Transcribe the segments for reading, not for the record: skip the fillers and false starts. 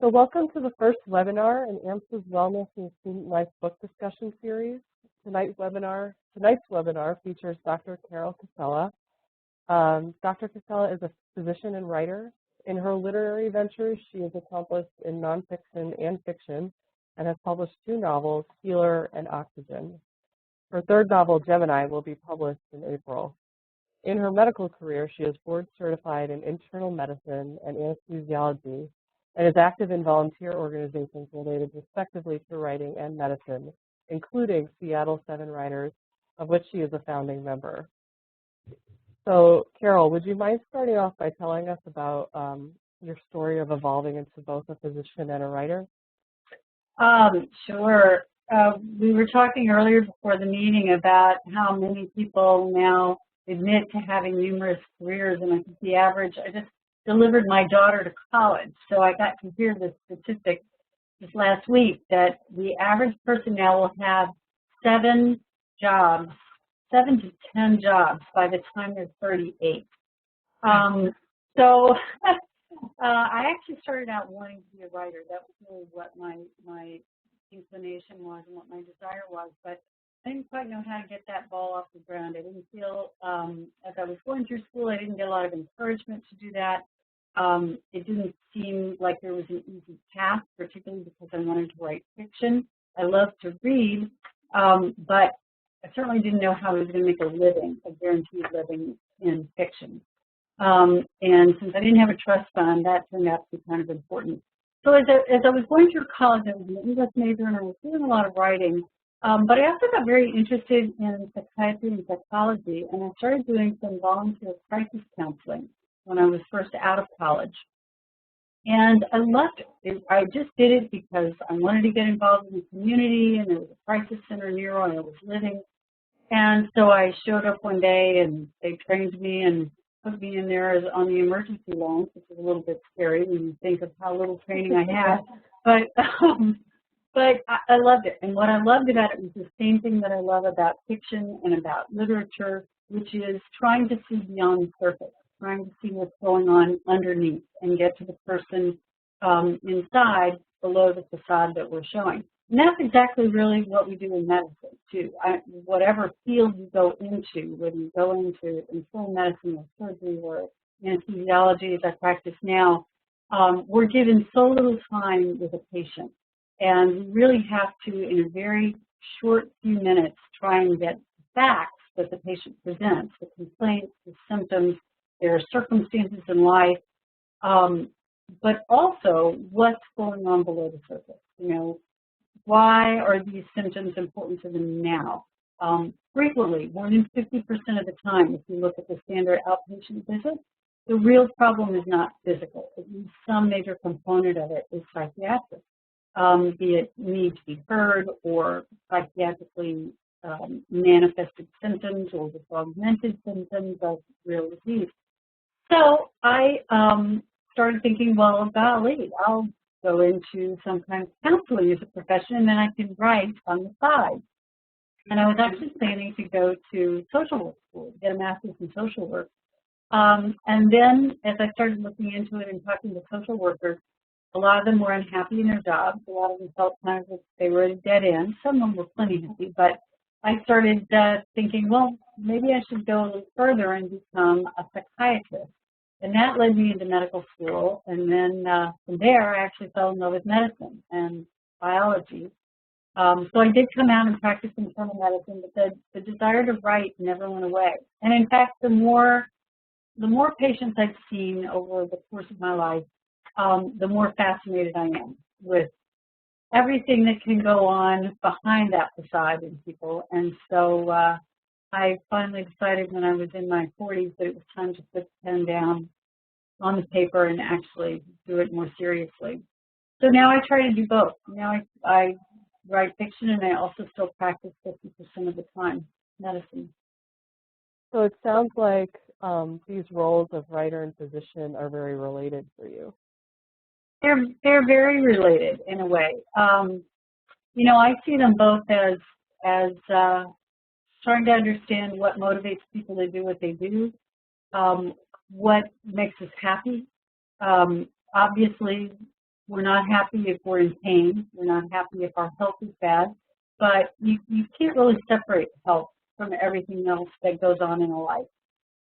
So welcome to the first webinar in AMS's Wellness and Student Life Book Discussion Series. Tonight's webinar features Dr. Carol Cassella. Dr. Cassella is a physician and writer. In her literary ventures, she is accomplished in nonfiction and fiction and has published 2 novels, Healer and Oxygen. Her 3rd novel, Gemini, will be published in April. In her medical career, she is board certified in internal medicine and anesthesiology and is active in volunteer organizations related respectively to writing and medicine, including Seattle 7 Writers, of which she is a founding member. So, Carol, would you mind starting off by telling us about your story of evolving into both a physician and a writer? Sure. We were talking earlier before the meeting about how many people now admit to having numerous careers, and I think the average, I just delivered my daughter to college, so I got to hear this statistic this last week that the average person now will have 7 to 10 jobs by the time they're 38. So I actually started out wanting to be a writer. That was really what my inclination was and what my desire was, but I didn't quite know how to get that ball off the ground. I didn't feel, as I was going through school, I didn't get a lot of encouragement to do that. It didn't seem like there was an easy path, particularly because I wanted to write fiction. I love to read, but I certainly didn't know how I was going to make a living, a guaranteed living in fiction. And since I didn't have a trust fund, that turned out to be kind of important. So as I was going through college, I was an English major and I was doing a lot of writing. But I also got very interested in psychiatry and psychology, and I started doing some volunteer crisis counseling when I was first out of college. And I loved it. I just did it because I wanted to get involved in the community, and there was a crisis center near where I was living. And so I showed up one day, and they trained me and put me in there as on the emergency line, which is a little bit scary when you think of how little training I had. But I loved it. And what I loved about it was the same thing that I love about fiction and about literature, which is trying to see beyond the surface, trying to see what's going on underneath and get to the person inside below the facade that we're showing. And that's exactly really what we do in medicine, too. Whatever field you go into, whether you go into internal medicine or surgery or anesthesiology, as I practice now, we're given so little time with a patient. And we really have to, in a very short few minutes, try and get the facts that the patient presents, the complaints, the symptoms, their circumstances in life, but also what's going on below the surface. You know, why are these symptoms important to them now? Frequently, more than 50% of the time, if you look at the standard outpatient visit, the real problem is not physical. At least some major component of it is psychiatric. Be it need to be heard or psychiatrically manifested symptoms or with augmented symptoms of real disease. So I started thinking, well, golly, I'll go into some kind of counseling as a profession and then I can write on the side. And I was actually planning to go to social work school, get a master's in social work. And then as I started looking into it and talking to social workers, a lot of them were unhappy in their jobs. A lot of them felt kind of like they were at a dead end. Some of them were plenty happy, but I started thinking, well, maybe I should go a little further and become a psychiatrist. And that led me into medical school. And then from there, I actually fell in love with medicine and biology. So I did come out and practice internal medicine, but the desire to write never went away. And in fact, the more patients I've seen over the course of my life, the more fascinated I am with everything that can go on behind that facade in people. And so I finally decided when I was in my 40s that it was time to put the pen down on the paper and actually do it more seriously. So now I try to do both. Now I write fiction and I also still practice 50% of the time medicine. So it sounds like these roles of writer and physician are very related for you. They're very related in a way. You know, I see them both as trying to understand what motivates people to do what they do, what makes us happy. Obviously, We're not happy if we're in pain. We're not happy if our health is bad. But you can't really separate health from everything else that goes on in a life.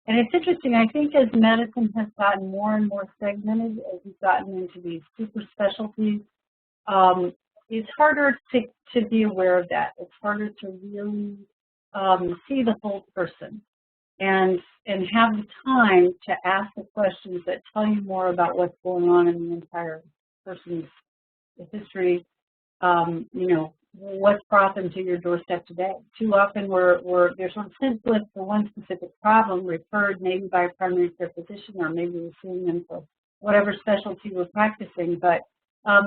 And it's interesting, I think as medicine has gotten more and more segmented, as we've gotten into these super specialties, it's harder to be aware of that. It's harder to really see the whole person and have the time to ask the questions that tell you more about what's going on in the entire person's history, you know, what's brought them to your doorstep today. Too often they're sort of sent with for one specific problem, referred maybe by a primary care physician, or maybe we're seeing them for whatever specialty we're practicing, but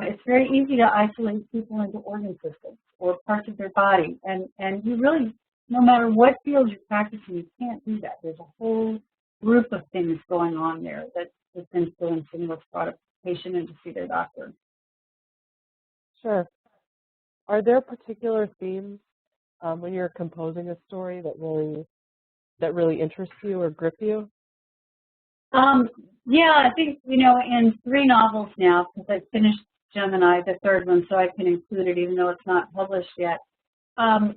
it's very easy to isolate people into organ systems or parts of their body, and you really, no matter what field you're practicing, you can't do that. There's a whole group of things going on there that's influencing what's brought a patient in to see their doctor. Sure. Are there particular themes when you're composing a story that really interest you or grip you? Yeah, I think, you know, in 3 novels now, because I finished Gemini, the 3rd one, so I can include it even though it's not published yet. I'm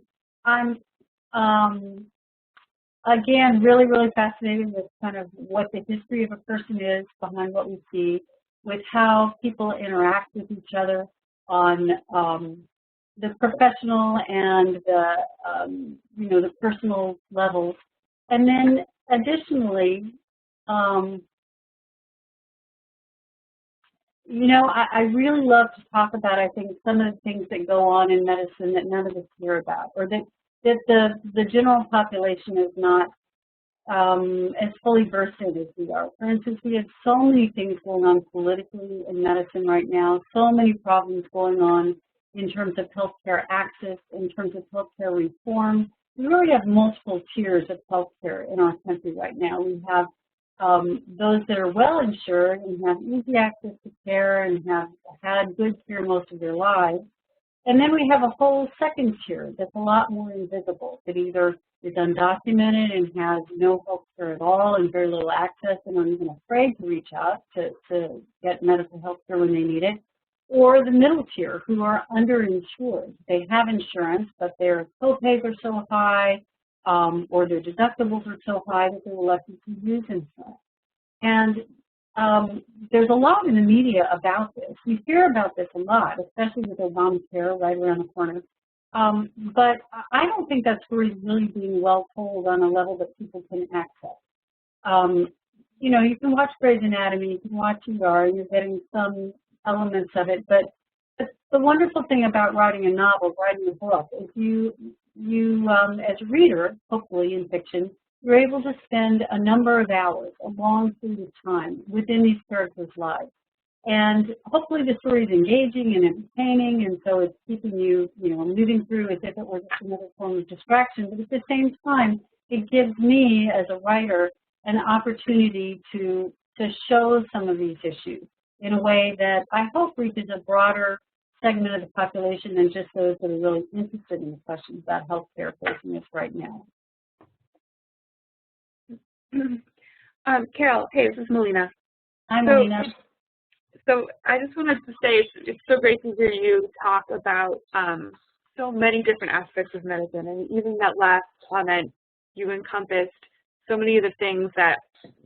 again really, really fascinated with kind of what the history of a person is behind what we see, with how people interact with each other on the professional and the you know, the personal levels, and then additionally, you know, I really love to talk about, I think, some of the things that go on in medicine that none of us hear about, or that the general population is not as fully versed in as we are. For instance, we have so many things going on politically in medicine right now, so many problems going on in terms of healthcare access, in terms of healthcare reform. We really have multiple tiers of healthcare in our country right now. We have those that are well insured and have easy access to care and have had good care most of their lives. And then we have a whole second tier that's a lot more invisible, that either is undocumented and has no health care at all and very little access and are even afraid to reach out to get medical health care when they need it, or the middle tier who are underinsured. They have insurance, but their co-pays are so high or their deductibles are so high that they're reluctant to use insurance. And there's a lot in the media about this. We hear about this a lot, especially with Obamacare right around the corner. But I don't think that story is really being well told on a level that people can access. You know, you can watch Grey's Anatomy, you can watch ER, and you're getting some elements of it. But the wonderful thing about writing a novel, writing a book, is you as a reader, hopefully in fiction, you're able to spend a number of hours, a long period of time, within these characters' lives. And hopefully the story is engaging and entertaining, and so it's keeping you, you know, moving through as if it were just another form of distraction. But at the same time, it gives me, as a writer, an opportunity to show some of these issues in a way that I hope reaches a broader segment of the population than just those that are really interested in the questions about healthcare facing us right now. Carol, hey, this is Melina. Hi, Melina. So I just wanted to say it's so great to hear you talk about so many different aspects of medicine, and even that last comment, you encompassed so many of the things that,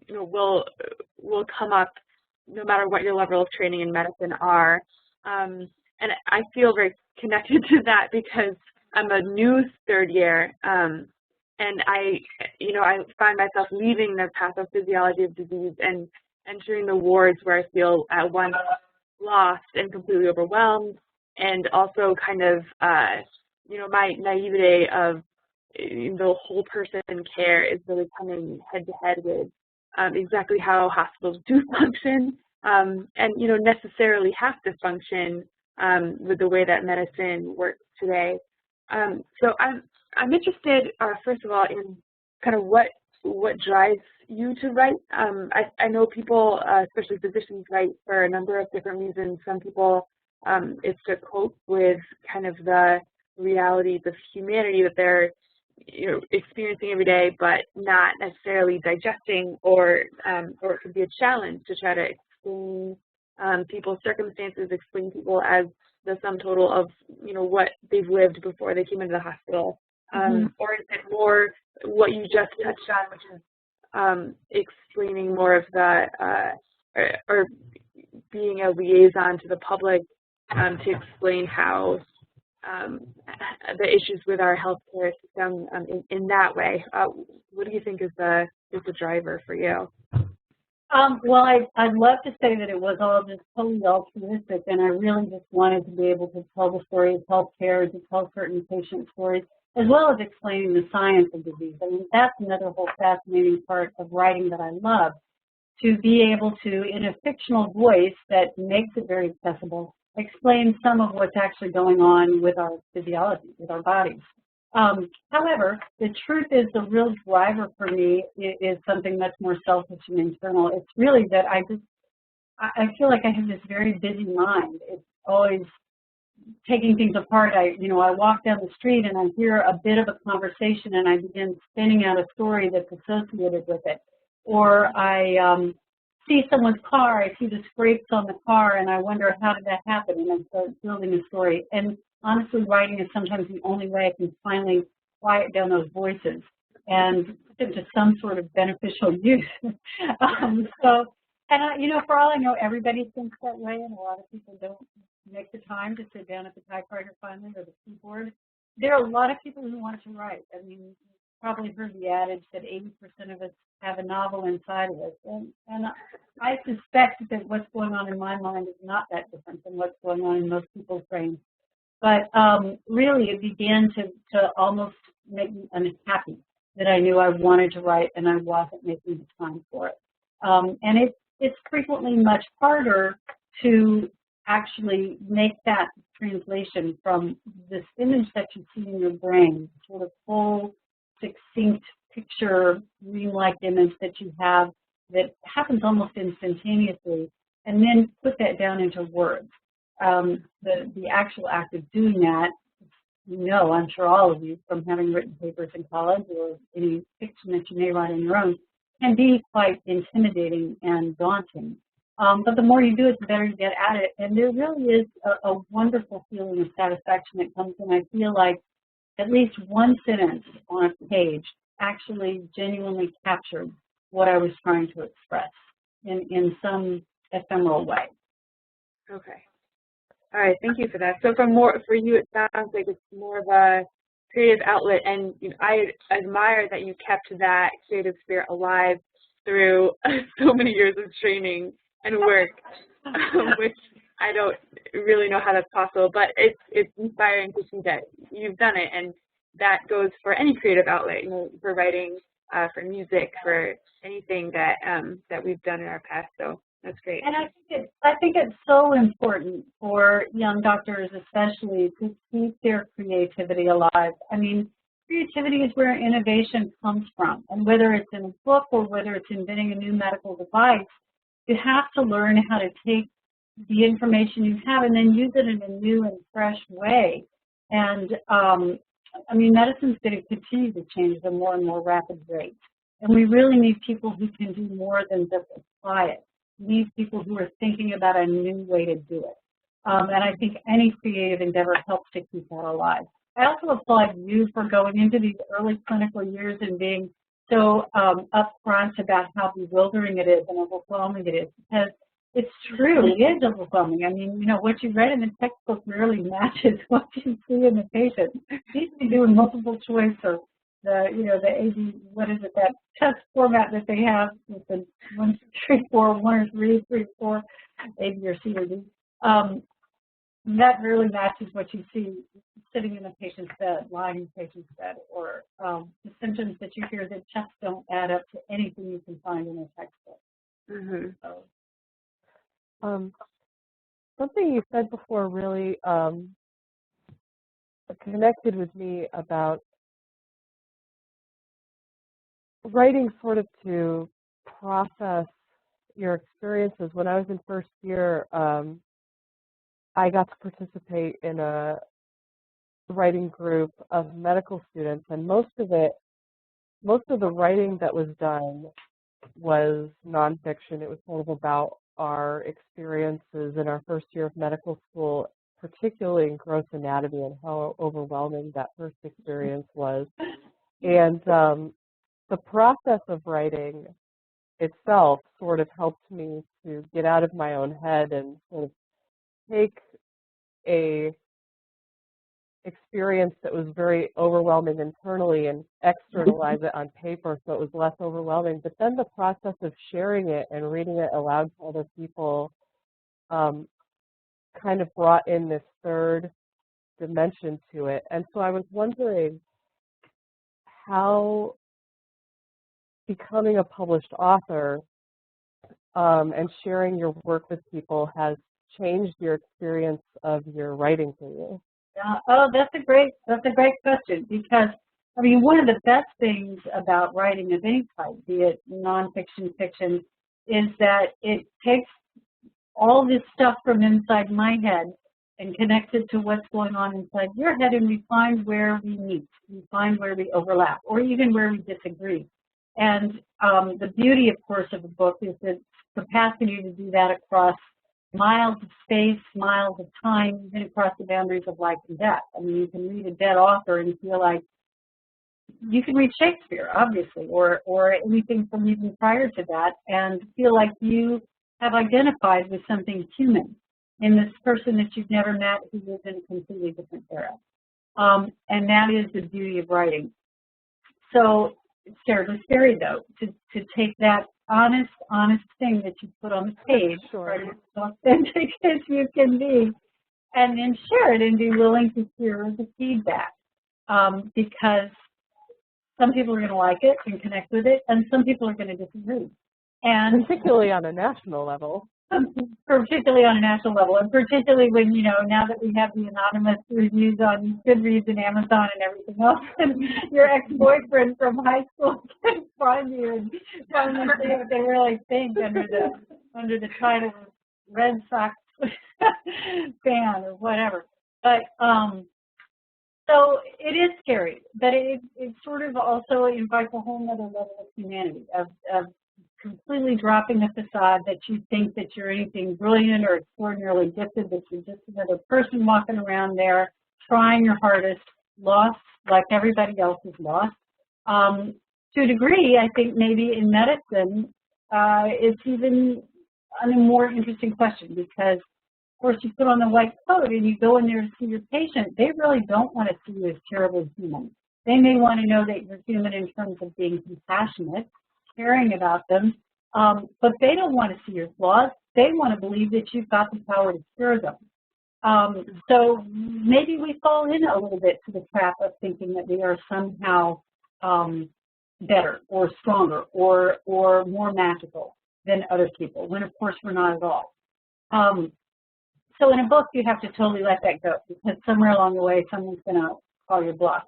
you know, will come up no matter what your level of training in medicine are. And I feel very connected to that because I'm a new 3rd year. And I find myself leaving the pathophysiology of disease and entering the wards where I feel at once lost and completely overwhelmed, and also kind of, my naivete of the whole person care is really coming head to head with exactly how hospitals do function, and, you know, necessarily have to function with the way that medicine works today. So I'm interested, first of all, in kind of what drives you to write. I know people, especially physicians, write for a number of different reasons. Some people, it's to cope with kind of the realities of humanity that they're, you know, experiencing every day, but not necessarily digesting, or it could be a challenge to try to explain people's circumstances, explain people as the sum total of, what they've lived before they came into the hospital? Or is it more what you just touched on, which is explaining more of the, or being a liaison to the public to explain how the issues with our healthcare system in that way? What do you think is the driver for you? Well, I'd love to say that it was all just totally altruistic, and I really just wanted to be able to tell the story of healthcare, to tell certain patient stories, as well as explaining the science of disease. I mean, that's another whole fascinating part of writing that I love, to be able to, in a fictional voice that makes it very accessible, explain some of what's actually going on with our physiology, with our bodies. However, the truth is the real driver for me is something much more selfish and internal. It's really that I feel like I have this very busy mind. It's always taking things apart. I walk down the street and I hear a bit of a conversation and I begin spinning out a story that's associated with it. Or I see someone's car, I see the scrapes on the car, and I wonder, how did that happen? And I start building a story. And honestly, writing is sometimes the only way I can finally quiet down those voices and put them to some sort of beneficial use. For all I know, everybody thinks that way, and a lot of people don't make the time to sit down at the typewriter finally or the keyboard. There are a lot of people who want to write. I mean, you've probably heard the adage that 80% of us have a novel inside of us. And I suspect that what's going on in my mind is not that different than what's going on in most people's brains. But really, it began to almost make me unhappy that I knew I wanted to write and I wasn't making the time for it. And it's frequently much harder to actually make that translation from this image that you see in your brain, sort of full, succinct picture, dreamlike image that you have that happens almost instantaneously, and then put that down into words. The actual act of doing that, I'm sure all of you from having written papers in college or any fiction that you may write on your own, can be quite intimidating and daunting. But the more you do it, the better you get at it. And there really is a wonderful feeling of satisfaction that comes when I feel like at least one sentence on a page actually genuinely captured what I was trying to express in some ephemeral way. Okay. All right, thank you for that. So for you, it sounds like it's more of a creative outlet, and I admire that you kept that creative spirit alive through so many years of training and work, which I don't really know how that's possible, but it's inspiring to see that you've done it, and that goes for any creative outlet, for writing, for music, for anything that we've done in our past. So that's great. And I think it's so important for young doctors, especially, to keep their creativity alive. I mean, creativity is where innovation comes from, and whether it's in a book or whether it's inventing a new medical device, you have to learn how to take the information you have and then use it in a new and fresh way. And medicine's going to continue to change at a more and more rapid rate. And we really need people who can do more than just apply it. We need people who are thinking about a new way to do it. And I think any creative endeavor helps to keep that alive. I also applaud you for going into these early clinical years and being so upfront about how bewildering it is and overwhelming it is, because it's true, it is overwhelming. I mean, what you read in the textbook rarely matches what you see in the patient. You should be doing multiple choice or the AB, that test format that they have with the 1, 2, 3, 4, 1 or 3, 3, 4, A, B, or C, or D. That really matches what you see sitting in a patient's bed, lying in a patient's bed, or the symptoms that you hear that just don't add up to anything you can find in a textbook. Mm-hmm. So. Something you said before really connected with me about writing sort of to process your experiences. When I was in first year, I got to participate in a writing group of medical students, and most of the writing that was done was nonfiction. It was sort of about our experiences in our first year of medical school, particularly in gross anatomy, and how overwhelming that first experience was. And the process of writing itself sort of helped me to get out of my own head and sort of take a experience that was very overwhelming internally and externalize it on paper so it was less overwhelming. But then the process of sharing it and reading it aloud to other people kind of brought in this third dimension to it. And so I was wondering how becoming a published author and sharing your work with people has changed your experience of your writing career. Oh, that's a great question, because I mean, one of the best things about writing of any type, be it nonfiction, fiction, is that it takes all this stuff from inside my head and connects it to what's going on inside your head, and we find where we meet, we find where we overlap, or even where we disagree. And the beauty, of course, of a book is its capacity to do that across miles of space, miles of time, even across the boundaries of life and death. I mean, you can read a dead author and feel like you can read Shakespeare, obviously, or anything from even prior to that, and feel like you have identified with something human in this person that you've never met who lives in a completely different era. And that is the beauty of writing. So it's terribly scary, though, to take that honest thing that you put on the page, Sure. as authentic as you can be, and then share it and be willing to hear the feedback. Because some people are going to like it and connect with it, and some people are going to disagree. And particularly on a national level. Particularly on a national level, and particularly when, now that we have the anonymous reviews on Goodreads and Amazon and everything else, and your ex-boyfriend from high school can find you and find you say what they really think under the title of Red Sox fan or whatever. But so it is scary, but it sort of also invites a whole other level of humanity, of completely dropping the facade that you think that you're anything brilliant or extraordinarily gifted, that you're just another person walking around there trying your hardest, lost like everybody else is lost. To a degree, I think maybe in medicine, it's even a more interesting question, because of course you put on the white coat and you go in there to see your patient. They really don't want to see you as terribly human. They may want to know that you're human in terms of being compassionate, caring about them, but they don't want to see your flaws. They want to believe that you've got the power to cure them. So maybe we fall in a little bit to the trap of thinking that we are somehow better or stronger or more magical than other people, when of course we're not at all. So in a book, you have to totally let that go, because somewhere along the way, someone's going to call your bluff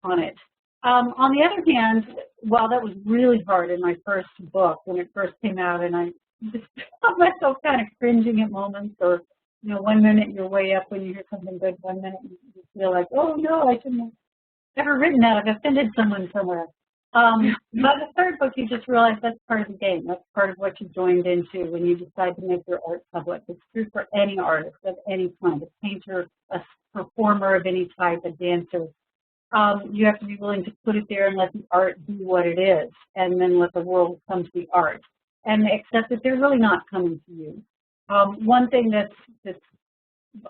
on it. On the other hand, while that was really hard in my first book when it first came out, and I just found myself kind of cringing at moments, or, one minute you're way up when you hear something good, one minute you feel like, oh no, I shouldn't have ever written that, I've offended someone somewhere. By the third book, you just realize that's part of the game. That's part of what you joined into when you decide to make your art public. It's true for any artist of any kind, a painter, a performer of any type, a dancer. You have to be willing to put it there and let the art be what it is, and then let the world come to the art, and accept that they're really not coming to you. One thing that's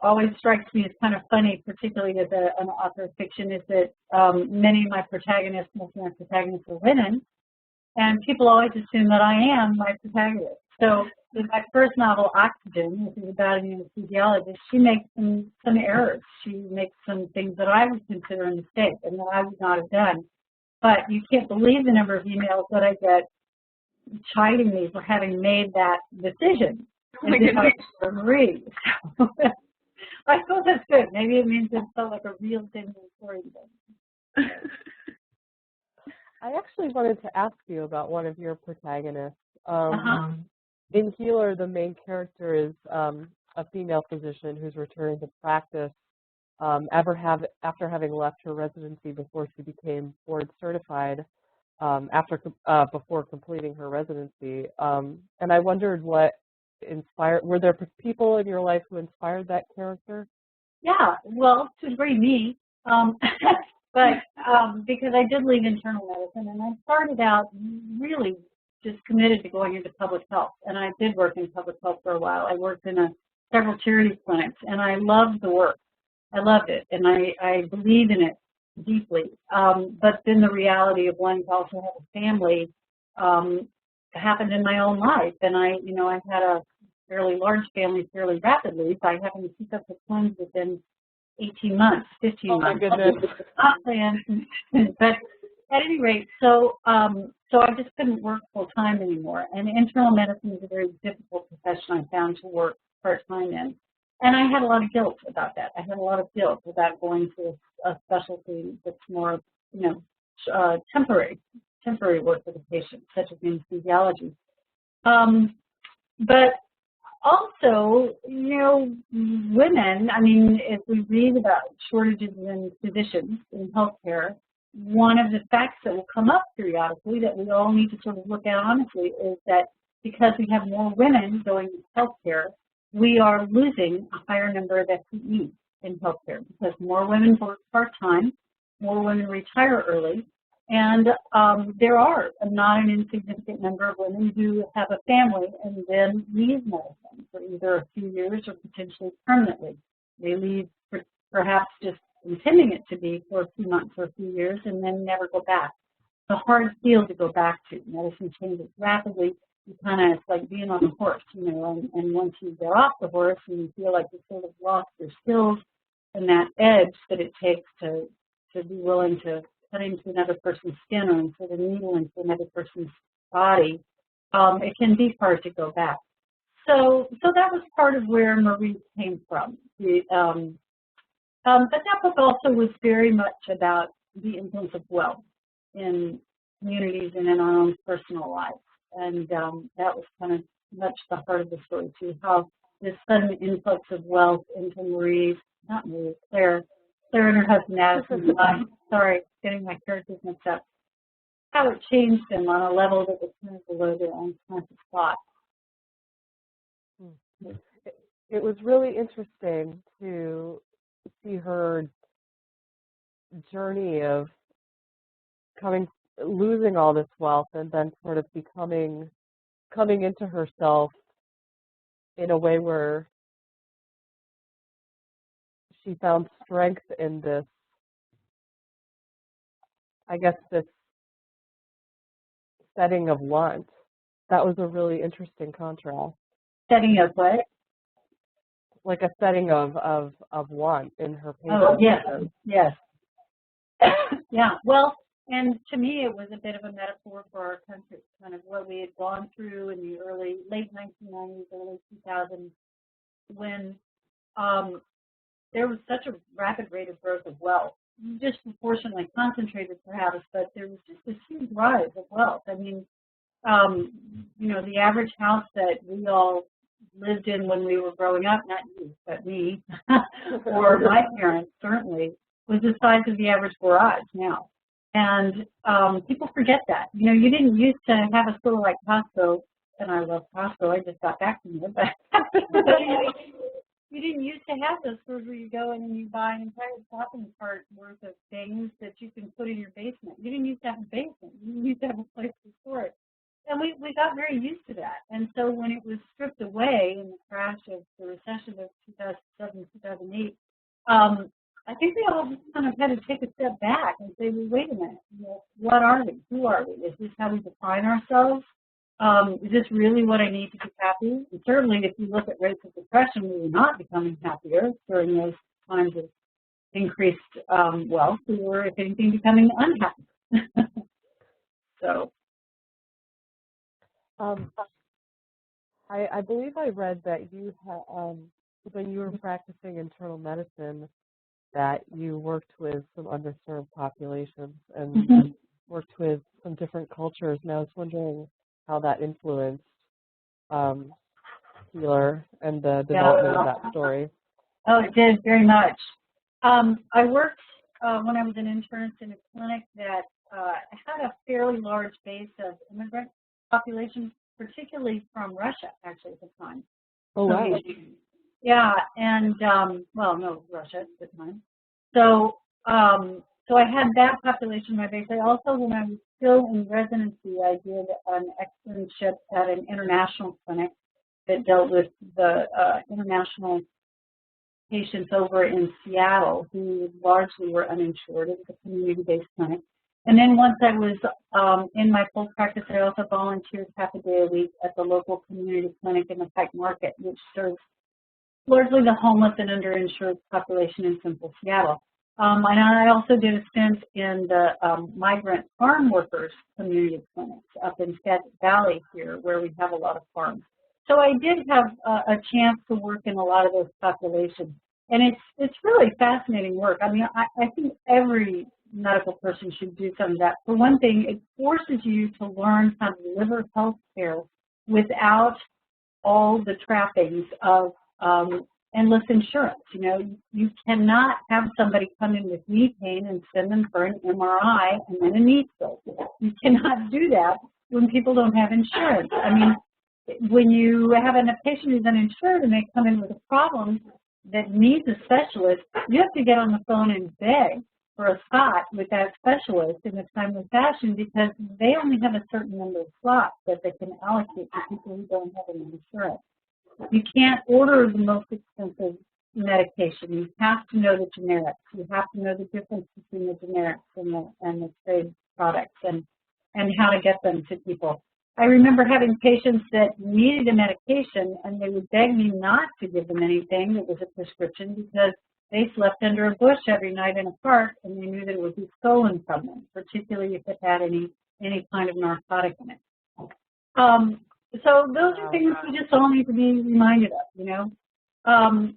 always strikes me as kind of funny, particularly as an author of fiction, is that many of my protagonists, most of my protagonists are women, and people always assume that I am my protagonist. So in my first novel, Oxygen, which is about an anesthesiologist, she makes some errors. She makes some things that I would consider a mistake and that I would not have done. But you can't believe the number of emails that I get chiding me for having made that decision. Oh my goodness. Marie. So, I suppose that's good. Maybe it means it felt like a real genuine story to them. I actually wanted to ask you about one of your protagonists. In Healer, the main character is a female physician who's returning to practice after having left her residency before she became board certified, before completing her residency. And I wondered what inspired? Were there people in your life who inspired that character? Yeah, well, to a degree, me. But because I did leave internal medicine, and I started out really just committed to going into public health. And I did work in public health for a while. I worked in several charity clinics, and I loved the work. I loved it, and I believe in it deeply. But then the reality of wanting to also have a family happened in my own life, and I had a fairly large family fairly rapidly by having to pick up the twins within 18 months, 15 Oh my months. goodness. Not planned, but at any rate, so I just couldn't work full time anymore. And internal medicine is a very difficult profession I found to work part time in. And I had a lot of guilt about that. I had a lot of guilt about going to a specialty that's more, temporary work with the patient, such as anesthesiology. But also, women, I mean, if we read about shortages in physicians in healthcare, one of the facts that will come up periodically that we all need to sort of look at honestly is that because we have more women going into healthcare, we are losing a higher number of FTEs in healthcare because more women work part-time, more women retire early, and there are not an insignificant number of women who have a family and then leave medicine for either a few years or potentially permanently. They leave perhaps just intending it to be for a few months or a few years and then never go back. It's a hard field to go back to. Medicine changes rapidly. It's like being on a horse, and once you get off the horse and you feel like you've sort of lost your skills and that edge that it takes to be willing to cut into another person's skin or insert a needle into another person's body, it can be hard to go back. So that was part of where Marie came from. But that book also was very much about the influence of wealth in communities and in our own personal lives. And that was kind of much the heart of the story, too, how this sudden influx of wealth into Claire and her husband Addison's life. Sorry, getting my characters mixed up. How it changed them on a level that was kind of below their own conscious thought. It was really interesting to see her journey of losing all this wealth and then sort of coming into herself in a way where she found strength in this, I guess, this setting of want. That was a really interesting contrast. Setting of what? Like a setting of want in her patient. Oh, yes. Yeah, well, and to me it was a bit of a metaphor for our country, kind of what we had gone through in the late 1990s, early 2000s, when there was such a rapid rate of growth of wealth, disproportionately concentrated perhaps, but there was just this huge rise of wealth. I mean, the average house that we all lived in when we were growing up, not you, but me, or my parents certainly, was the size of the average garage now. And people forget that. You didn't used to have a store like Costco, and I love Costco, I just got back from there, but you didn't used to have those stores where you go and you buy an entire shopping cart worth of things that you can put in your basement. You didn't used to have a basement. You didn't used to have a place to store it. And we got very used to that. And so when it was stripped away in the crash of the recession of 2007, 2008, I think we all just kind of had to take a step back and say, well, wait a minute, what are we? Who are we? Is this how we define ourselves? Is this really what I need to be happy? And certainly if you look at rates of depression, we were not becoming happier during those times of increased wealth. We were, if anything, becoming unhappy. So. I believe I read that you when you were practicing internal medicine, that you worked with some underserved populations and worked with some different cultures. And I was wondering how that influenced Healer and the development of that story. Oh, it did very much. I worked when I was an internist in a clinic that had a fairly large base of immigrant population particularly from Russia, actually, at the time. Oh, wow. Yeah, and, well, no, Russia at the time. So, so I had that population in my base. I also, when I was still in residency, I did an externship at an international clinic that dealt with the international patients over in Seattle who largely were uninsured. It was a community-based clinic. And then once I was in my full practice, I also volunteered half a day a week at the local community clinic in the Pike Market, which serves largely the homeless and underinsured population in Central Seattle. And I also did a stint in the migrant farm workers community clinics up in Skagit Valley here, where we have a lot of farms. So I did have a chance to work in a lot of those populations. And it's really fascinating work. I mean, I think every medical person should do some of that. For one thing, it forces you to learn how to deliver health care without all the trappings of endless insurance. You know, you cannot have somebody come in with knee pain and send them for an MRI and then a knee scope. You cannot do that when people don't have insurance. I mean, when you have a patient who's uninsured and they come in with a problem that needs a specialist, you have to get on the phone and beg for a spot with that specialist in a timely fashion because they only have a certain number of slots that they can allocate to people who don't have any insurance. You can't order the most expensive medication. You have to know the generics. You have to know the difference between the generics and the trade products and how to get them to people. I remember having patients that needed a medication and they would beg me not to give them anything that was a prescription because they slept under a bush every night in a park and they knew that it would be stolen from them, particularly if it had any kind of narcotic in it. So those are things we just all need to be reminded of, you know. I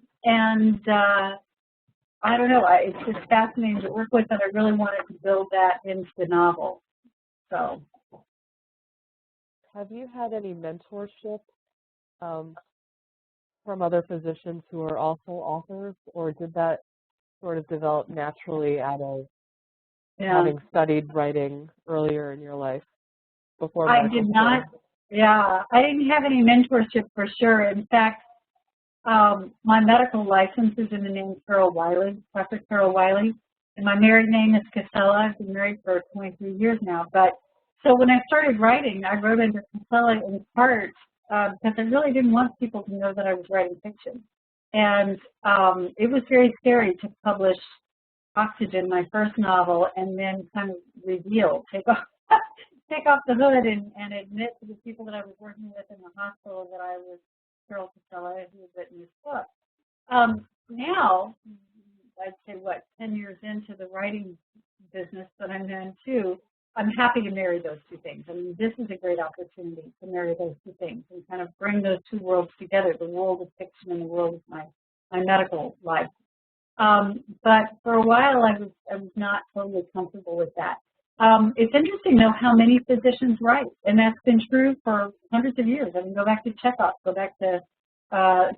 don't know, it's just fascinating to work with, and I really wanted to build that into the novel. So. Have you had any mentorship from other physicians who are also authors, or did that sort of develop naturally out of having studied writing earlier in your life before medical I did not. Yeah, I didn't have any mentorship for sure. In fact, my medical license is in the name Carol Wiley, Dr. Carol Wiley, and my married name is Cassella. I've been married for 23 years now. But so when I started writing, I wrote under Cassella in part because I really didn't want people to know that I was writing fiction. And it was very scary to publish Oxygen, my first novel, and then kind of take off the hood and admit to the people that I was working with in the hospital that I was Carol Cassella, who had written this book. Now, I'd say, 10 years into the writing business that I'm in too, I'm happy to marry those two things. I mean, this is a great opportunity to marry those two things and kind of bring those two worlds together, the world of fiction and the world of my medical life. But for a while, I was not totally comfortable with that. It's interesting, though, how many physicians write, and that's been true for hundreds of years. I mean, go back to Chekhov, go back to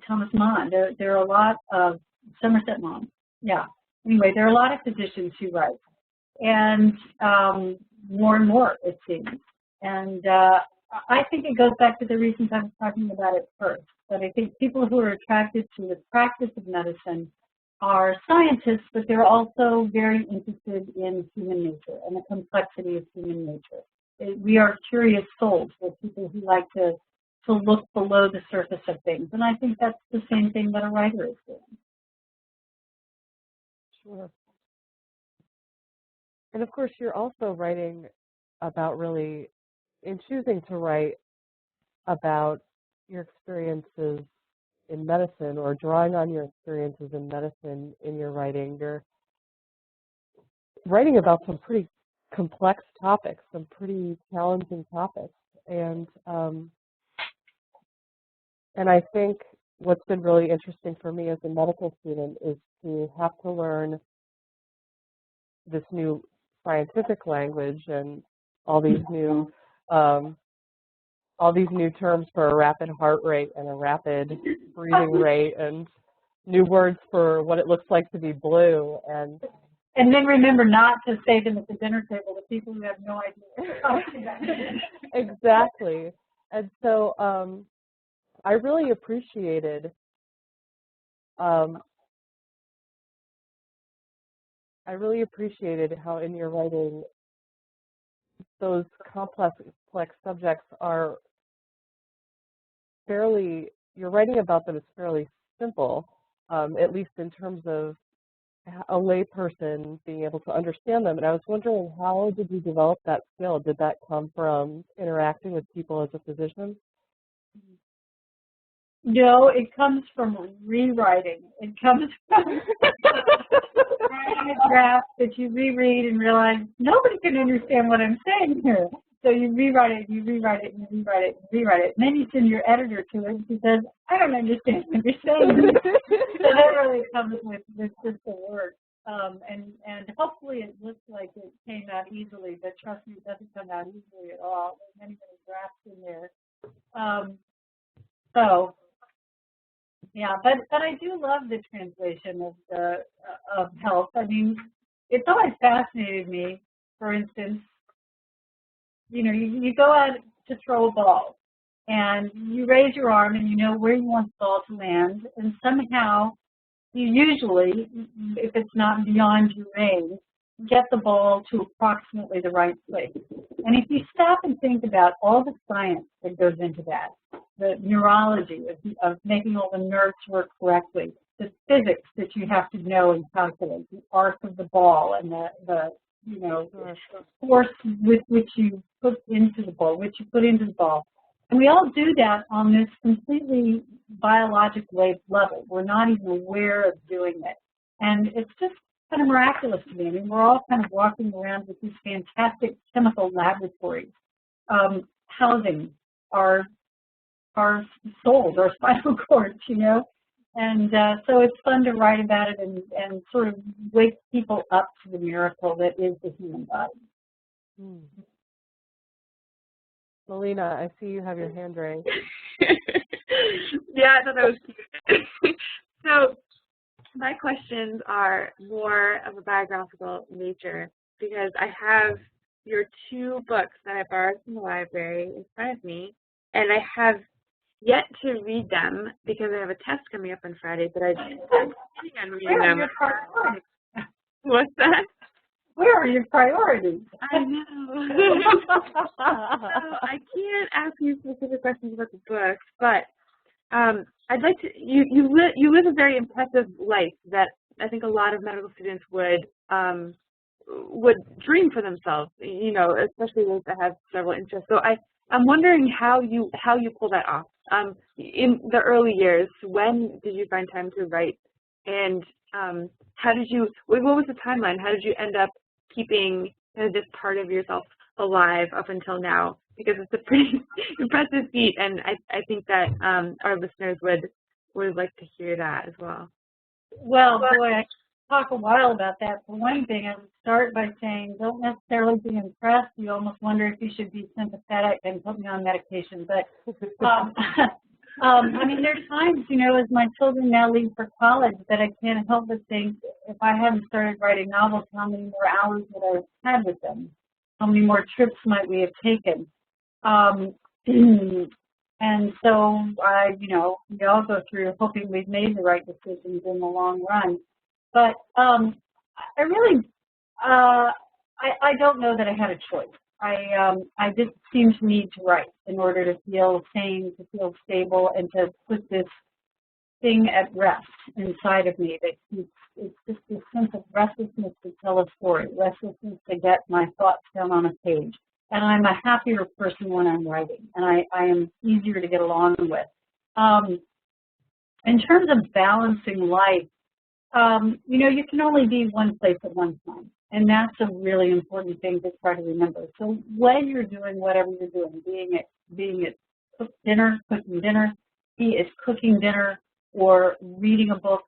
Thomas Mann. There are a lot of Somerset Maugham. Yeah. Anyway, there are a lot of physicians who write, and more and more, it seems. And I think it goes back to the reasons I was talking about it first. But I think people who are attracted to the practice of medicine are scientists, but they're also very interested in human nature and the complexity of human nature. We are curious souls. We're people who like to look below the surface of things. And I think that's the same thing that a writer is doing. Sure. And of course, you're also writing about really, in choosing to write about your experiences in medicine or drawing on your experiences in medicine in your writing, you're writing about some pretty complex topics, some pretty challenging topics. And I think what's been really interesting for me as a medical student is to have to learn this new scientific language and all these new terms for a rapid heart rate and a rapid breathing rate and new words for what it looks like to be blue. And then remember not to say them at the dinner table to people who have no idea. Exactly. And so I really appreciated how in your writing those complex subjects are you're writing about them as fairly simple, at least in terms of a layperson being able to understand them. And I was wondering, how did you develop that skill? Did that come from interacting with people as a physician? No, it comes from rewriting. It comes from writing a draft that you reread and realize nobody can understand what I'm saying here. So you rewrite it, you rewrite it, and you rewrite it, and rewrite it. And then you send your editor to it, and she says, I don't understand what you're saying. So that really comes with just the work. And hopefully it looks like it came out easily, but trust me, it doesn't come out easily at all. There's many, many drafts in there. So, yeah, but I do love the translation of health. I mean, it's always fascinated me. For instance, you go out to throw a ball, and you raise your arm, and you know where you want the ball to land, and somehow you usually, if it's not beyond your range, get the ball to approximately the right place. And if you stop and think about all the science that goes into that, the neurology of making all the nerves work correctly, the physics that you have to know and calculate, the arc of the ball and the force with which you put into the ball, And we all do that on this completely biologic level. We're not even aware of doing it. And it's just kind of miraculous to me. I mean, we're all kind of walking around with these fantastic chemical laboratories housing our souls, our spinal cords, And so it's fun to write about it and sort of wake people up to the miracle that is the human body. Melina, I see you have your hand raised. Yeah, I thought that was cute. So my questions are more of a biographical nature because I have your 2 books that I borrowed from the library in front of me, and I have yet to read them because I have a test coming up on Friday, but I'm planning on reading them. Your priorities? What's that? Where are your priorities? I know. So I can't ask you specific questions about the books, but I'd like to. You live a very impressive life that I think a lot of medical students would dream for themselves. Especially those that have several interests. So I'm wondering how you pull that off. In the early years, when did you find time to write, and how did you? What was the timeline? How did you end up keeping this part of yourself alive up until now? Because it's a pretty impressive feat, and I think that our listeners would like to hear that as well. Well, boy, I could talk a while about that. For one thing, I would start by saying don't necessarily be impressed. You almost wonder if you should be sympathetic and put me on medication. But, I mean, there are times, as my children now leave for college that I can't help but think if I hadn't started writing novels, how many more hours would I have had with them? How many more trips might we have taken? And so we all go through hoping we've made the right decisions in the long run. But I really, I don't know that I had a choice. I just seemed to need to write in order to feel sane, to feel stable, and to put this thing at rest inside of me. It's just this sense of restlessness to tell a story, restlessness to get my thoughts down on a page. And I'm a happier person when I'm writing, and I am easier to get along with. In terms of balancing life, you can only be one place at one time, and that's a really important thing to try to remember. So when you're doing whatever you're doing, being it cooking dinner, be it cooking dinner, or reading a book,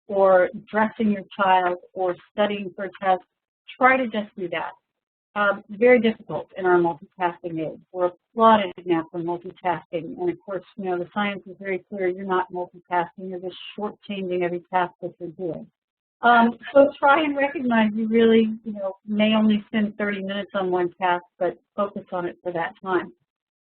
or dressing your child, or studying for a test, try to just do that. Very difficult in our multitasking age. We're applauded now for multitasking, and of course, the science is very clear. You're not multitasking. You're just shortchanging every task that you're doing. So try and recognize you really, may only spend 30 minutes on one task, but focus on it for that time.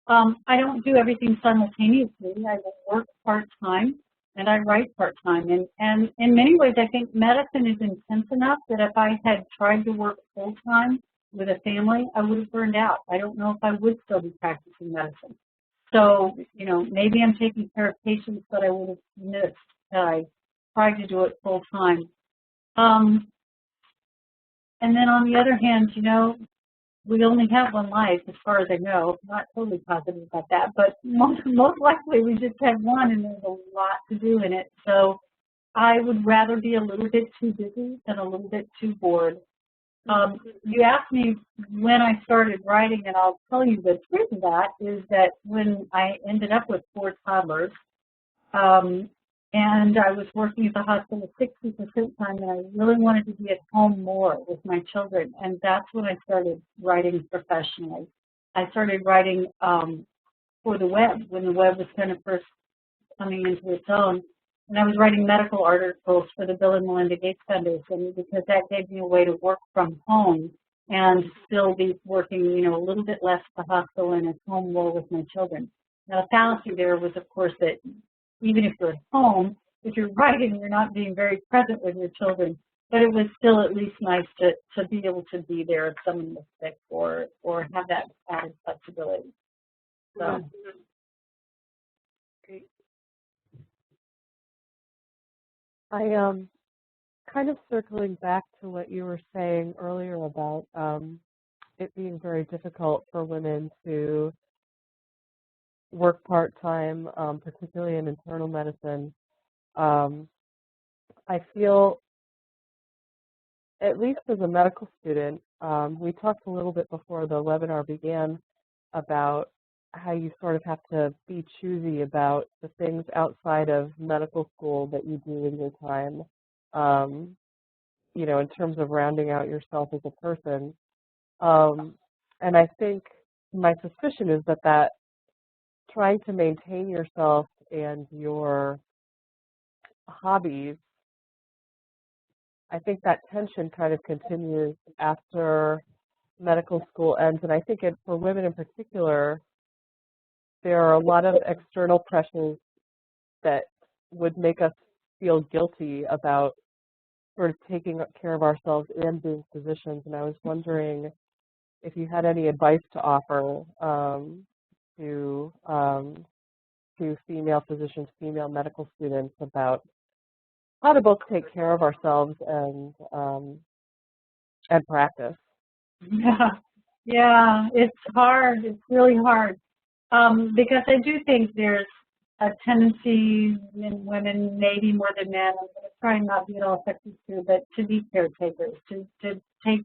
I don't do everything simultaneously. I will work part-time and I write part-time. And in many ways, I think medicine is intense enough that if I had tried to work full-time with a family, I would have burned out. I don't know if I would still be practicing medicine. So, you know, maybe I'm taking care of patients that I would have missed had I tried to do it full-time. And then on the other hand, you know, we only have one life, as far as I know. I'm not totally positive about that, but most likely we just have one, and there's a lot to do in it. So I would rather be a little bit too busy than a little bit too bored. You asked me when I started writing, and I'll tell you the truth of that is that when I ended up with 4 toddlers, and I was working at the hospital 60% time, and I really wanted to be at home more with my children, and that's when I started writing professionally. I started writing for the web, when the web was kind of first coming into its own, and I was writing medical articles for the Bill and Melinda Gates Foundation because that gave me a way to work from home and still be working, you know, a little bit less at the hospital and at home more with my children. Now, the fallacy there was, of course, that even if you're at home, if you're writing, you're not being very present with your children. But it was still at least nice to be able to be there if someone was sick or have that added flexibility. So. Great. I kind of circling back to what you were saying earlier about it being very difficult for women to work part-time, particularly in internal medicine. I feel, at least as a medical student, we talked a little bit before the webinar began about how you sort of have to be choosy about the things outside of medical school that you do in your time, you know, in terms of rounding out yourself as a person. And I think my suspicion is that trying to maintain yourself and your hobbies, I think that tension kind of continues after medical school ends. And I think for women in particular, there are a lot of external pressures that would make us feel guilty about sort of taking care of ourselves and being physicians. And I was wondering if you had any advice to offer to female physicians, female medical students about how to both take care of ourselves and practice. Yeah, it's hard. It's really hard because I do think there's a tendency in women, maybe more than men. I'm going to try and not be at all sexist too, but to be caretakers, to take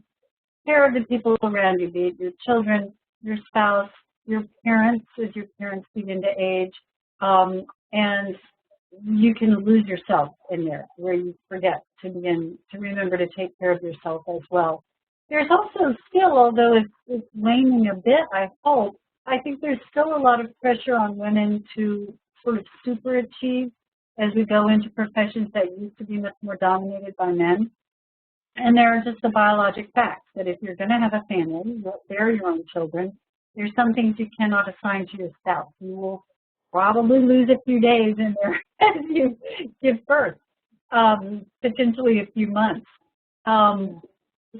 care of the people around you, be it your children, your spouse, your parents as your parents begin to age, and you can lose yourself in there where you forget to remember to take care of yourself as well. There's also still, although it's waning a bit, I hope, I think there's still a lot of pressure on women to sort of superachieve as we go into professions that used to be much more dominated by men. And there are just the biologic facts that if you're going to have a family, you'll bear your own children, there's some things you cannot assign to your spouse. You will probably lose a few days in there as you give birth, potentially a few months.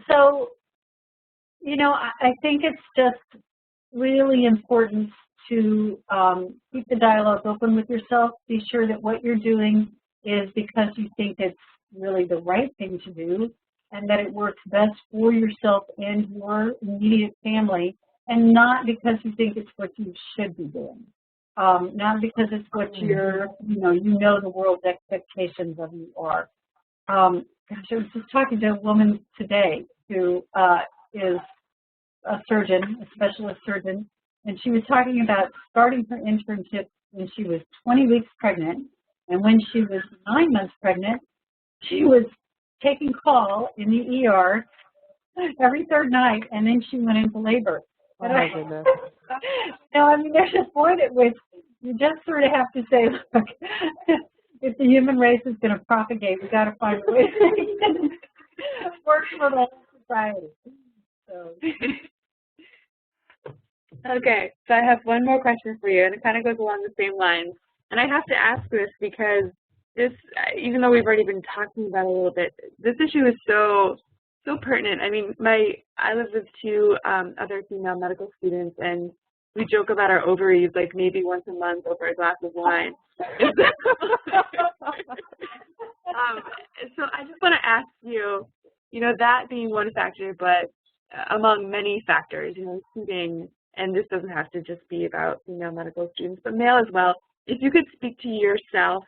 So, you know, I think it's just really important to keep the dialogue open with yourself. Be sure that what you're doing is because you think it's really the right thing to do and that it works best for yourself and your immediate family, and not because you think it's what you should be doing. Not because it's what you know the world's expectations of you are. Gosh, I was just talking to a woman today who is a surgeon, a specialist surgeon, and she was talking about starting her internship when she was 20 weeks pregnant, and when she was 9 months pregnant, she was taking call in the ER every third night, and then she went into labor. Oh, my goodness. No, I mean, there's a point at which you just sort of have to say, look, if the human race is going to propagate, we've got to find a way to work for the whole society. So. Okay, so I have one more question for you, and it kind of goes along the same lines. And I have to ask this because this, even though we've already been talking about it a little bit, this issue is so pertinent. I mean, I live with two other female medical students, and we joke about our ovaries like maybe once a month over a glass of wine. So I just want to ask you, that being one factor, but among many factors, including, and this doesn't have to just be about female medical students, but male as well, if you could speak to yourself,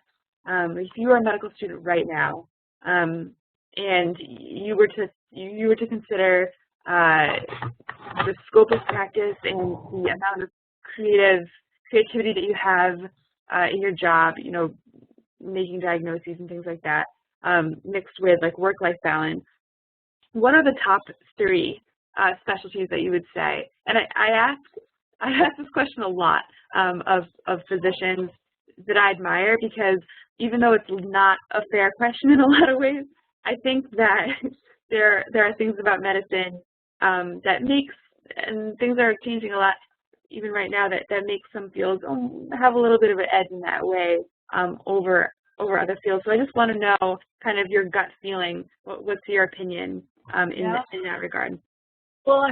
if you are a medical student right now, and you were to consider the scope of practice and the amount of creativity that you have in your job, making diagnoses and things like that, mixed with like work-life balance, what are the top three specialties that you would say? And I ask this question a lot of physicians that I admire, because even though it's not a fair question in a lot of ways, I think that there are things about medicine that makes, and things are changing a lot even right now, that makes some fields have a little bit of an edge in that way over other fields. So I just want to know kind of your gut feeling. What's your opinion in that regard? Well,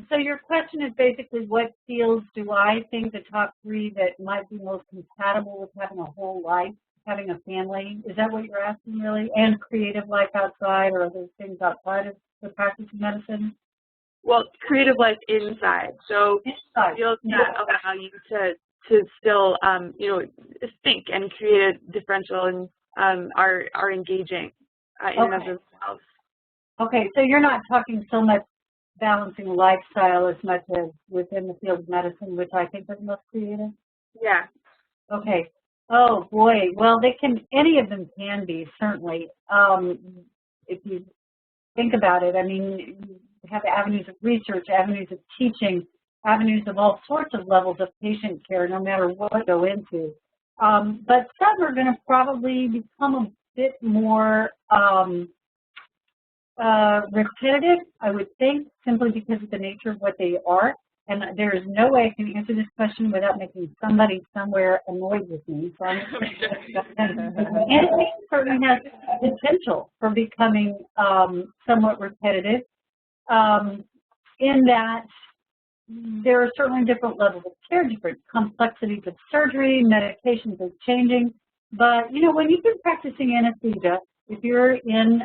so your question is basically what fields do I think the top three that might be most compatible with having a whole life, having a family? Is that what you're asking, really? And creative life outside, or other things outside of the practice of medicine? Well, creative life inside. So fields that allow you to still, think and create a differential and are engaging in and of themselves. Okay, so you're not talking so much balancing lifestyle as much as within the field of medicine, which I think is most creative? Yeah. Okay. Oh, boy. Well, any of them can be, certainly. If you think about it, I mean, you have avenues of research, avenues of teaching, avenues of all sorts of levels of patient care, no matter what you go into. But some are going to probably become a bit more repetitive, I would think, simply because of the nature of what they are. And there is no way I can answer this question without making somebody somewhere annoyed with me. So I'm and it certainly has potential for becoming somewhat repetitive, in that there are certainly different levels of care, different complexities of surgery, medications are changing. But, when you've been practicing anesthesia, if you're in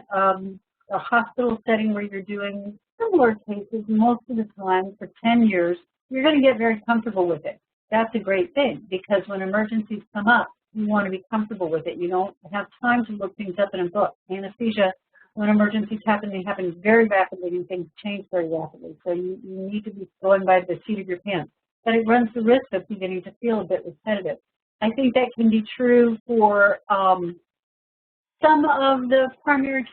a hospital setting where you're doing similar cases most of the time for 10 years, you're going to get very comfortable with it. That's a great thing, because when emergencies come up, you want to be comfortable with it. You don't have time to look things up in a book. Anesthesia, when emergencies happen, they happen very rapidly and things change very rapidly. So you need to be going by the seat of your pants. But it runs the risk of beginning to feel a bit repetitive. I think that can be true for some of the primary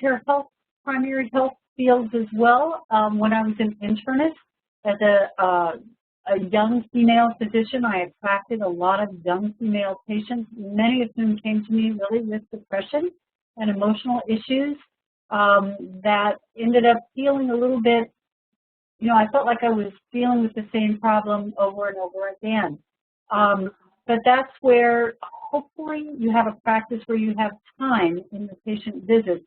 health fields as well. When I was an internist as a young female physician, I attracted a lot of young female patients, many of whom came to me really with depression and emotional issues that ended up feeling a little bit, I felt like I was dealing with the same problem over and over again. But that's where hopefully you have a practice where you have time in the patient visits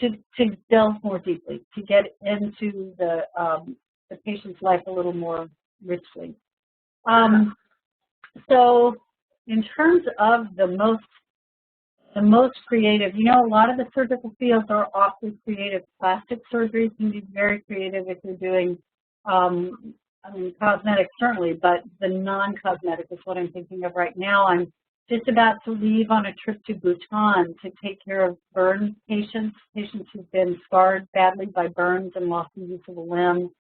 to delve more deeply, to get into the patient's life a little more richly. So in terms of the most creative, a lot of the surgical fields are awfully creative. Plastic surgery can be very creative if you're doing, cosmetic certainly, but the non-cosmetic is what I'm thinking of right now. I'm just about to leave on a trip to Bhutan to take care of burn patients who've been scarred badly by burns and lost the use of a limb.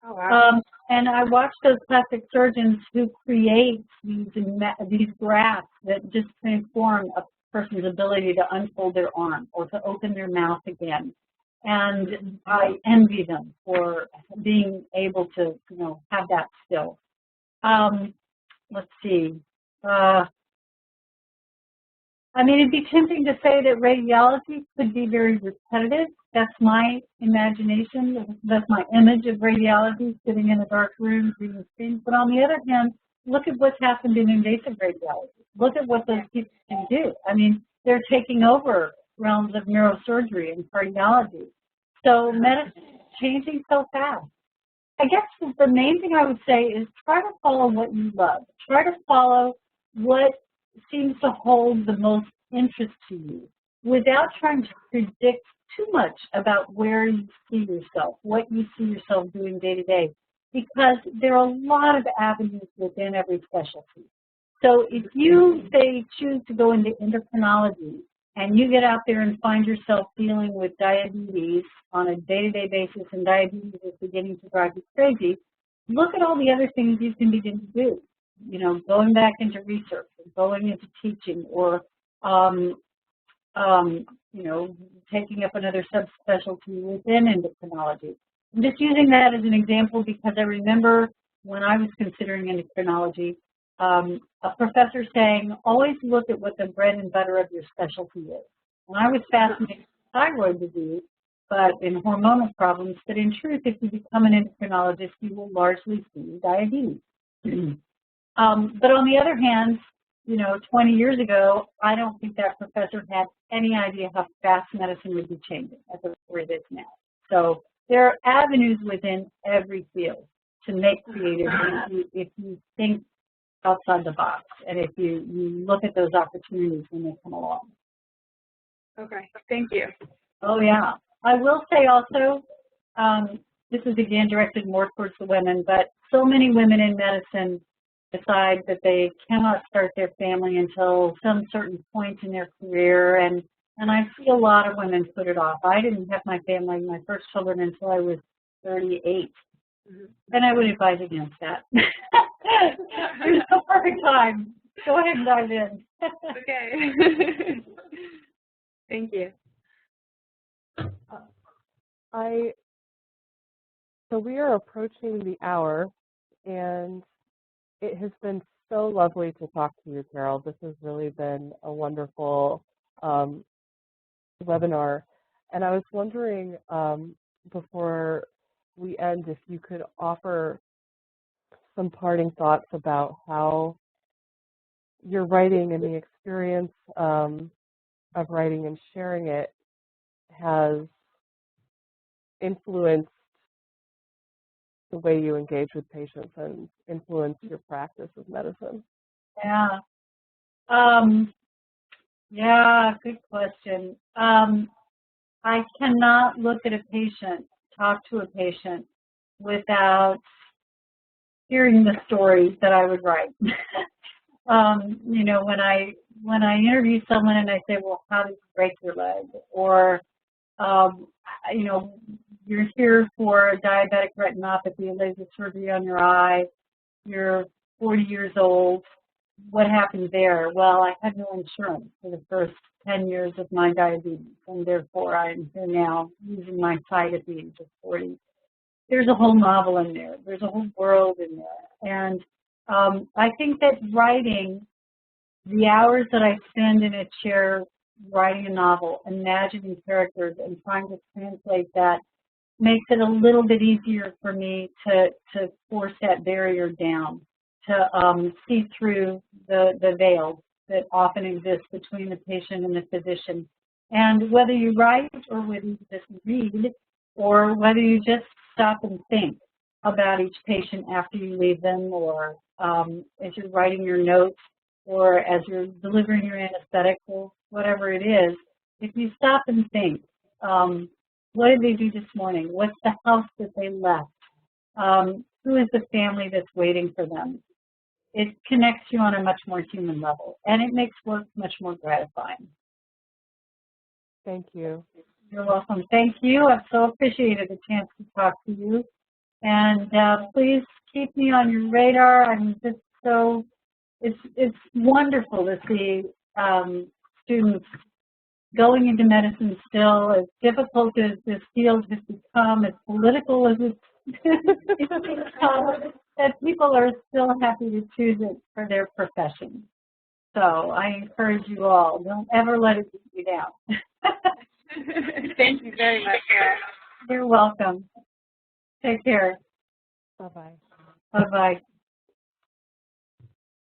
Oh, wow. And I watch those plastic surgeons who create these grafts that just transform a person's ability to unfold their arm or to open their mouth again. And I envy them for being able to, have that skill. Let's see. It'd be tempting to say that radiology could be very repetitive. That's my imagination. That's my image of radiology, sitting in a dark room, reading screens. But on the other hand, look at what's happened in invasive radiology. Look at what those people can do. I mean, they're taking over realms of neurosurgery and cardiology. So medicine is changing so fast. I guess the main thing I would say is try to follow what you love. Try to follow what seems to hold the most interest to you without trying to predict too much about where you see yourself, what you see yourself doing day to day, because there are a lot of avenues within every specialty. So if you, say, choose to go into endocrinology and you get out there and find yourself dealing with diabetes on a day-to-day basis and diabetes is beginning to drive you crazy, look at all the other things you can begin to do. You know, going back into research, or going into teaching, or you know, taking up another subspecialty within endocrinology. I'm just using that as an example because I remember when I was considering endocrinology, a professor saying, always look at what the bread and butter of your specialty is. And I was fascinated with thyroid disease, but in hormonal problems, but in truth, if you become an endocrinologist, you will largely see diabetes. But on the other hand, you know, 20 years ago, I don't think that professor had any idea how fast medicine would be changing as it is now. So there are avenues within every field to make creative if you think outside the box and if you look at those opportunities when they come along. Okay, thank you. Oh, yeah. I will say also, this is again directed more towards the women, but so many women in medicine decide that they cannot start their family until some certain point in their career, and I see a lot of women put it off. I didn't have my family, my first children, until I was 38, and I would advise against that. There's no perfect time. Go ahead and dive in. Okay. Thank you. So we are approaching the hour, and it has been so lovely to talk to you, Carol. This has really been a wonderful webinar. And I was wondering, before we end, if you could offer some parting thoughts about how your writing and the experience of writing and sharing it has influenced the way you engage with patients and influence your practice of medicine? Yeah. Yeah, good question. I cannot look at a patient, talk to a patient without hearing the stories that I would write. You know, when I interview someone and I say, well, how did you break your leg? Or, you know, you're here for diabetic retinopathy, laser surgery on your eye, you're 40 years old, what happened there? Well, I had no insurance for the first 10 years of my diabetes, and therefore I'm here now using my sight at the age of 40. There's a whole novel in there. There's a whole world in there. And I think that writing, the hours that I spend in a chair writing a novel, imagining characters and trying to translate that, makes it a little bit easier for me to force that barrier down, to see through the veil that often exists between the patient and the physician. And whether you write or whether you just read or whether you just stop and think about each patient after you leave them, or as you're writing your notes, or as you're delivering your anesthetic, or whatever it is, if you stop and think, what did they do this morning? What's the house that they left? Who is the family that's waiting for them? It connects you on a much more human level, and it makes work much more gratifying. Thank you. You're welcome. Thank you. I've so appreciated the chance to talk to you. And please keep me on your radar. I'm just so, it's wonderful to see students going into medicine still, as difficult as this field has become, as political as it's become, that people are still happy to choose it for their profession. So I encourage you all, don't ever let it beat you down. Thank you very much, Carol. You're welcome. Take care. Bye-bye. Bye-bye.